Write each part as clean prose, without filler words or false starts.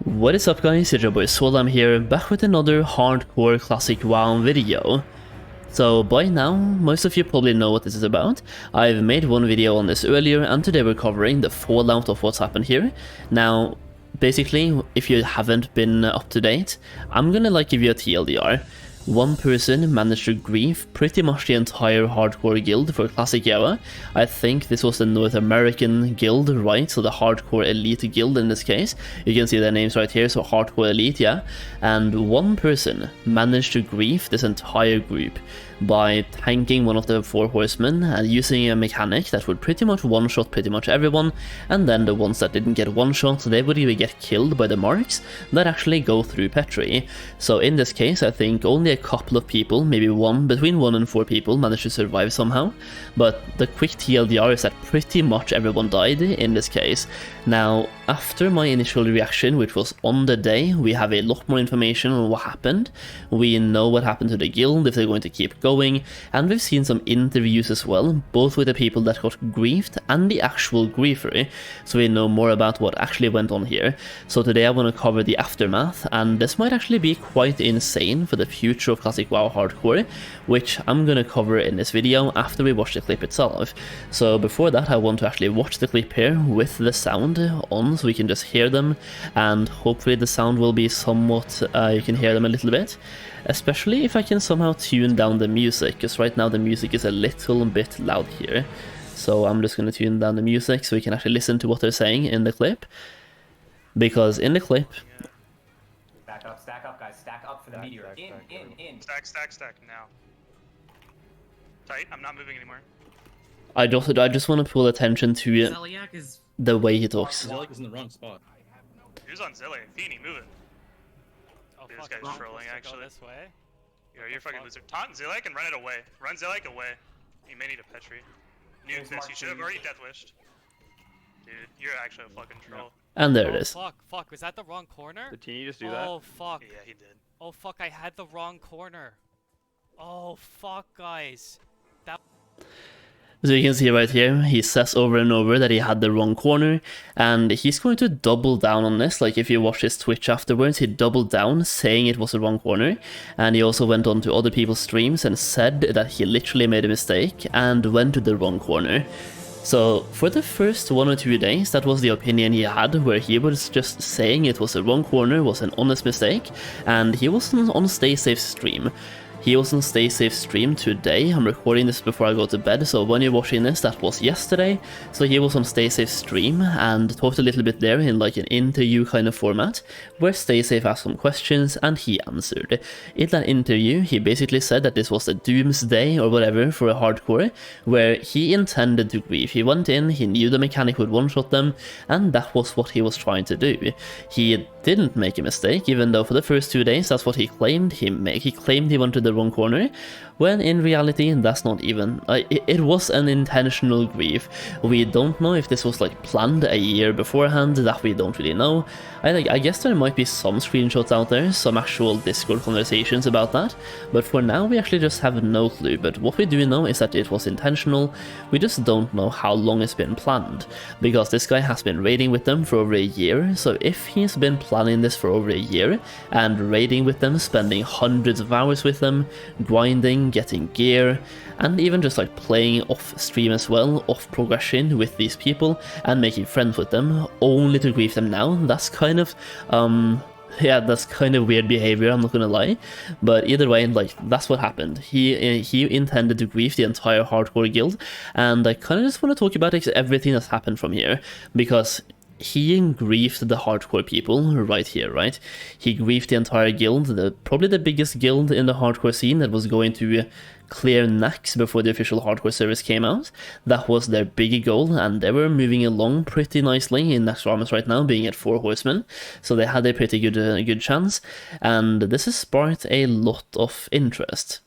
What is up guys, it's your boy Solam here, back with another hardcore classic WoW video. So by now, most of you probably know what this is about. I've made one video on this earlier and today we're covering the fallout of what's happened here. Now, basically, if you haven't been up to date, I'm gonna give you a TLDR. One person managed to grief pretty much the entire hardcore guild for Classic era. I think this was the North American guild, right? So the hardcore elite guild in this case. You can see their names right here, so hardcore elite, yeah. And one person managed to grief this entire group by tanking one of the four horsemen and using a mechanic that would pretty much one-shot pretty much everyone, and then the ones that didn't get one-shot, they would either get killed by the marks that actually go through Petri. So in this case, I think only a couple of people, maybe between 1 and 4 people managed to survive somehow, but the quick TLDR is that pretty much everyone died in this case. Now, after my initial reaction, which was on the day, we have a lot more information on what happened. We know what happened to the guild, if they're going to keep going, and we've seen some interviews as well, both with the people that got griefed and the actual griefer, so we know more about what actually went on here. So today I want to cover the aftermath, and this might actually be quite insane for the future of Classic WoW Hardcore, which I'm going to cover in this video after we watch the clip itself. So before that, I want to actually watch the clip here with the sound on, so we can just hear them, and hopefully the sound will be somewhat, you can hear them a little bit. Especially if I can somehow tune down the music, because right now the music is a little bit loud here. So I'm just going to tune down the music so we can actually listen to what they're saying in the clip. Because in the clip... Stack up guys, stack up for the meteor. In. Stack now. Tight, I'm not moving anymore. I just want to pull attention to the way he talks. Zeliak is in the wrong spot. Who's on Zeliak? Feeny, move it. Oh, Dude, fuck, this guy's trolling, actually. This way? You're fucking loser. Taunt Zeliak and run it away. Run Zeliak away. You may need a Petri. Nuke this, you should have already death wished. Dude, you're actually a fucking troll. And there it is. Fuck, was that the wrong corner? Did you just do that? Oh, fuck. Yeah, he did. Oh, fuck, I had the wrong corner. Oh, fuck, guys. So you can see right here, he says over and over that he had the wrong corner, and he's going to double down on this. Like, if you watch his Twitch afterwards, he doubled down saying it was the wrong corner, and he also went on to other people's streams and said that he literally made a mistake and went to the wrong corner. So for the first 1 or 2 days, that was the opinion he had, where he was just saying it was the wrong corner, was an honest mistake, and he wasn't on Stay Safe stream. He was on Stay Safe stream today. I'm recording this before I go to bed, so when you're watching this, that was yesterday. So he was on Stay Safe stream and talked a little bit there in like an interview kind of format, where Stay Safe asked some questions and he answered. In that interview, he basically said that this was a doomsday or whatever for a hardcore, where he intended to grief. He went in, he knew the mechanic would one-shot them, and that was what he was trying to do. He didn't make a mistake, even though for the first 2 days, that's what he claimed. He claimed he went to the wrong corner, when in reality that's not even, it was an intentional grief. We don't know if this was like planned a year beforehand, that we don't really know. I guess there might be some screenshots out there, some actual Discord conversations about that, but for now we actually just have no clue. But what we do know is that it was intentional. We just don't know how long it's been planned, because this guy has been raiding with them for over a year. So if he's been planning this for over a year and raiding with them, spending hundreds of hours with them, grinding, getting gear, and even just like playing off stream as well, off progression with these people and making friends with them, only to grief them now, that's kind of yeah, that's kind of weird behavior, I'm not gonna lie. But either way, like, that's what happened. He intended to grief the entire hardcore guild, and I kind of just want to talk about everything that's happened from here, because he griefed the hardcore people right here, right? He griefed the entire guild, probably the biggest guild in the hardcore scene that was going to clear Nax before the official hardcore service came out. That was their big goal, and they were moving along pretty nicely in Naxxramas right now, being at 4 horsemen, so they had a pretty good chance, and this has sparked a lot of interest.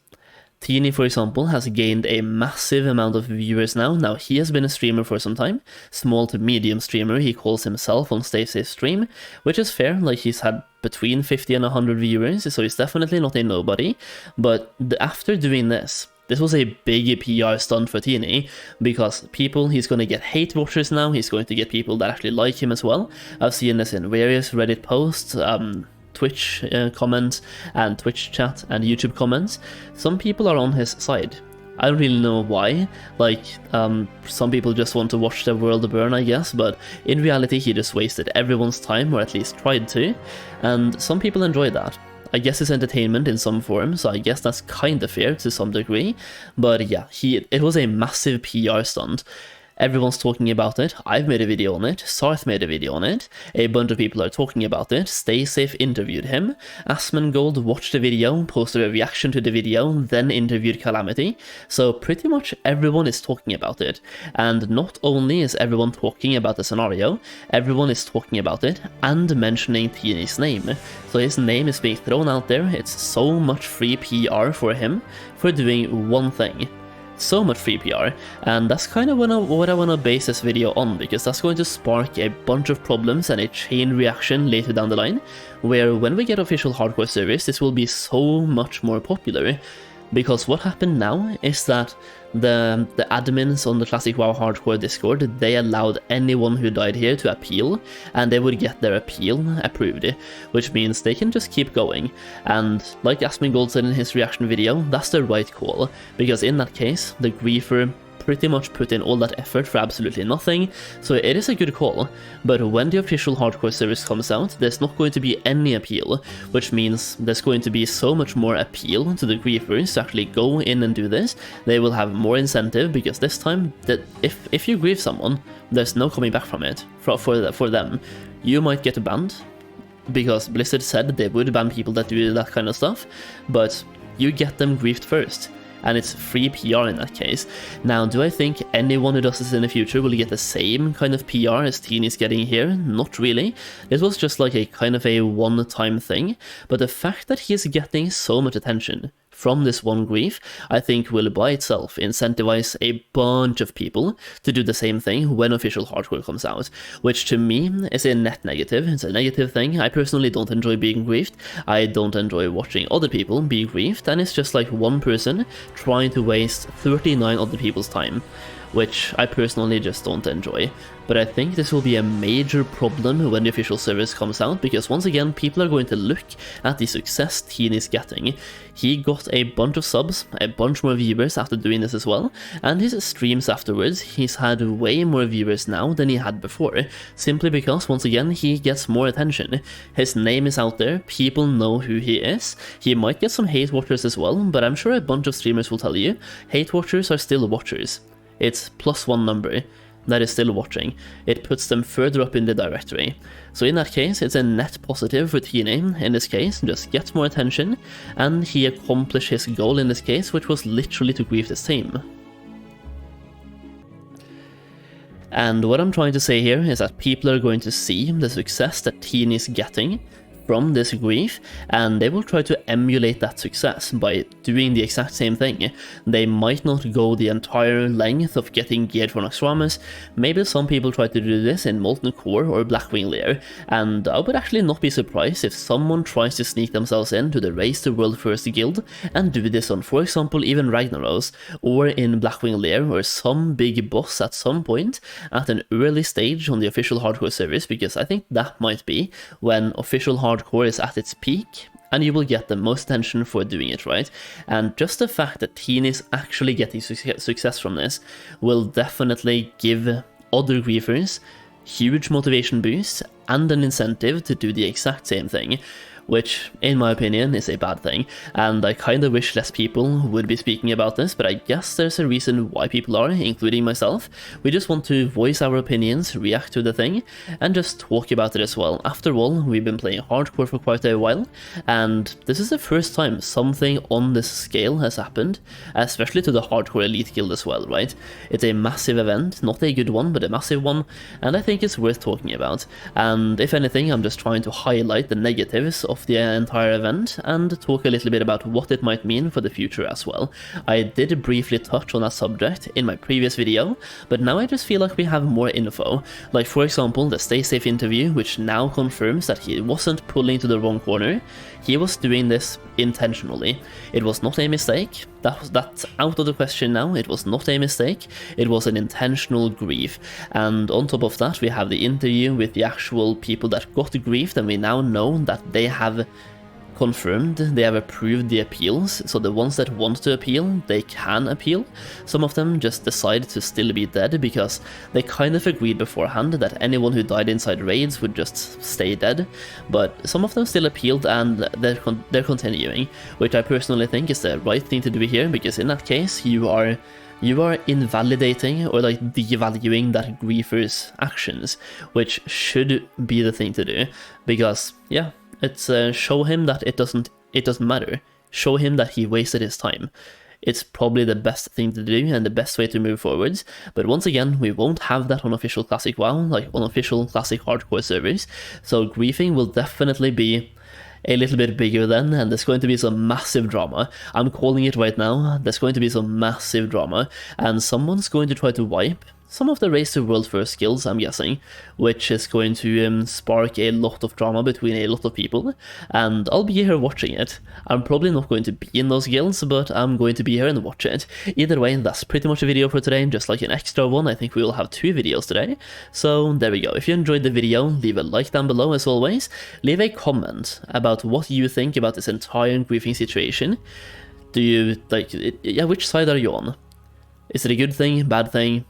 Teeny, for example, has gained a massive amount of viewers now. Now, he has been a streamer for some time, small to medium streamer, he calls himself on Stay Safe stream, which is fair, like he's had between 50 and 100 viewers, so he's definitely not a nobody. But after doing this, this was a big PR stunt for Teeny, because he's going to get hate watchers now, he's going to get people that actually like him as well. I've seen this in various Reddit posts, Twitch comments, and Twitch chat, and YouTube comments. Some people are on his side. I don't really know why, like, some people just want to watch the world burn, I guess, but in reality he just wasted everyone's time, or at least tried to, and some people enjoy that. I guess it's entertainment in some form, so I guess that's kinda fair to some degree, but yeah, it was a massive PR stunt. Everyone's talking about it, I've made a video on it, Sarth made a video on it, a bunch of people are talking about it, Stay Safe interviewed him, Asmongold watched the video, posted a reaction to the video, then interviewed Calamity, so pretty much everyone is talking about it. And not only is everyone talking about the scenario, everyone is talking about it and mentioning Teeny's name. So his name is being thrown out there, it's so much free PR for him for doing one thing. So much free PR, and that's kind of what I want to base this video on, because that's going to spark a bunch of problems and a chain reaction later down the line, where when we get official hardcore servers, this will be so much more popular. Because what happened now is that the admins on the Classic WoW Hardcore Discord, they allowed anyone who died here to appeal, and they would get their appeal approved, which means they can just keep going. And like Asmongold said in his reaction video, that's the right call, because in that case, the griefer pretty much put in all that effort for absolutely nothing, so it is a good call. But when the official hardcore service comes out, there's not going to be any appeal, which means there's going to be so much more appeal to the griefers to actually go in and do this. They will have more incentive, because this time, that if you grief someone, there's no coming back from it for them. You might get banned, because Blizzard said they would ban people that do that kind of stuff, but you get them griefed first. And it's free PR in that case. Now, do I think anyone who does this in the future will get the same kind of PR as Teeny's getting here? Not really. This was just like a kind of a one-time thing, but the fact that he is getting so much attention from this one grief, I think will by itself incentivize a bunch of people to do the same thing when official hardcore comes out, which to me is a net negative. It's a negative thing. I personally don't enjoy being griefed. I don't enjoy watching other people be griefed, and it's just like one person trying to waste 39 other people's time, which I personally just don't enjoy. But I think this will be a major problem when the official service comes out, because once again, people are going to look at the success Teen is getting. He got a bunch of subs, a bunch more viewers after doing this as well, and his streams afterwards, he's had way more viewers now than he had before, simply because, once again, he gets more attention. His name is out there, people know who he is. He might get some hate watchers as well, but I'm sure a bunch of streamers will tell you, hate watchers are still watchers. It's +1 number that is still watching. It puts them further up in the directory. So in that case, it's a net positive for Teeny. In this case, just gets more attention, and he accomplished his goal in this case, which was literally to grief this team. And what I'm trying to say here is that people are going to see the success that Teeny is getting from this grief, and they will try to emulate that success by doing the exact same thing. They might not go the entire length of getting geared for Naxxramas. Maybe some people try to do this in Molten Core or Blackwing Lair, and I would actually not be surprised if someone tries to sneak themselves into the Race the World First guild and do this on, for example, even Ragnaros, or in Blackwing Lair, or some big boss at some point at an early stage on the official hardcore service, because I think that might be when official hardcore is at its peak, and you will get the most attention for doing it right. And just the fact that Teen is actually getting success from this will definitely give other griefers huge motivation boost and an incentive to do the exact same thing, which, in my opinion, is a bad thing, and I kinda wish less people would be speaking about this, but I guess there's a reason why people are, including myself. We just want to voice our opinions, react to the thing, and just talk about it as well. After all, we've been playing hardcore for quite a while, and this is the first time something on this scale has happened, especially to the hardcore elite guild as well, right? It's a massive event, not a good one, but a massive one, and I think it's worth talking about. And if anything, I'm just trying to highlight the negatives of the entire event and talk a little bit about what it might mean for the future as well. I did briefly touch on that subject in my previous video, but now I just feel like we have more info. Like, for example, the Stay Safe interview, which now confirms that he wasn't pulling to the wrong corner. he was doing this intentionally. It was not a mistake. That's out of the question now. It was not a mistake. It was an intentional grief. And on top of that, we have the interview with the actual people that got griefed, and we now know that they have confirmed, they have approved the appeals. So the ones that want to appeal, they can appeal. Some of them just decide to still be dead because they kind of agreed beforehand that anyone who died inside raids would just stay dead. But some of them still appealed, and they're continuing, which I personally think is the right thing to do here, because in that case you are invalidating or like devaluing that griefer's actions, which should be the thing to do, because yeah, it's show him that it doesn't matter. Show him that he wasted his time. It's probably the best thing to do and the best way to move forwards. But once again, we won't have that on official Classic WoW, like on official Classic Hardcore servers. So griefing will definitely be a little bit bigger then, and there's going to be some massive drama. I'm calling it right now. There's going to be some massive drama, and someone's going to try to wipe some of the race to world first skills, I'm guessing, which is going to spark a lot of drama between a lot of people, and I'll be here watching it. I'm probably not going to be in those guilds, but I'm going to be here and watch it. Either way, that's pretty much a video for today, just like an extra one. I think we will have 2 videos today. So there we go. If you enjoyed the video, leave a like down below as always. Leave a comment about what you think about this entire griefing situation. Do you, like, yeah, which side are you on? Is it a good thing, bad thing?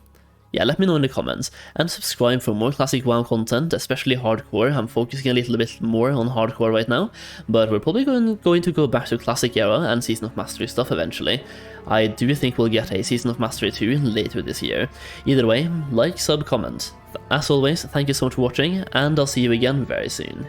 Yeah, let me know in the comments, and subscribe for more Classic WoW content, especially hardcore. I'm focusing a little bit more on hardcore right now, but we're probably going to go back to Classic era and Season of Mastery stuff eventually. I do think we'll get a Season of Mastery 2 later this year. Either way, like, sub, comment. As always, thank you so much for watching, and I'll see you again very soon.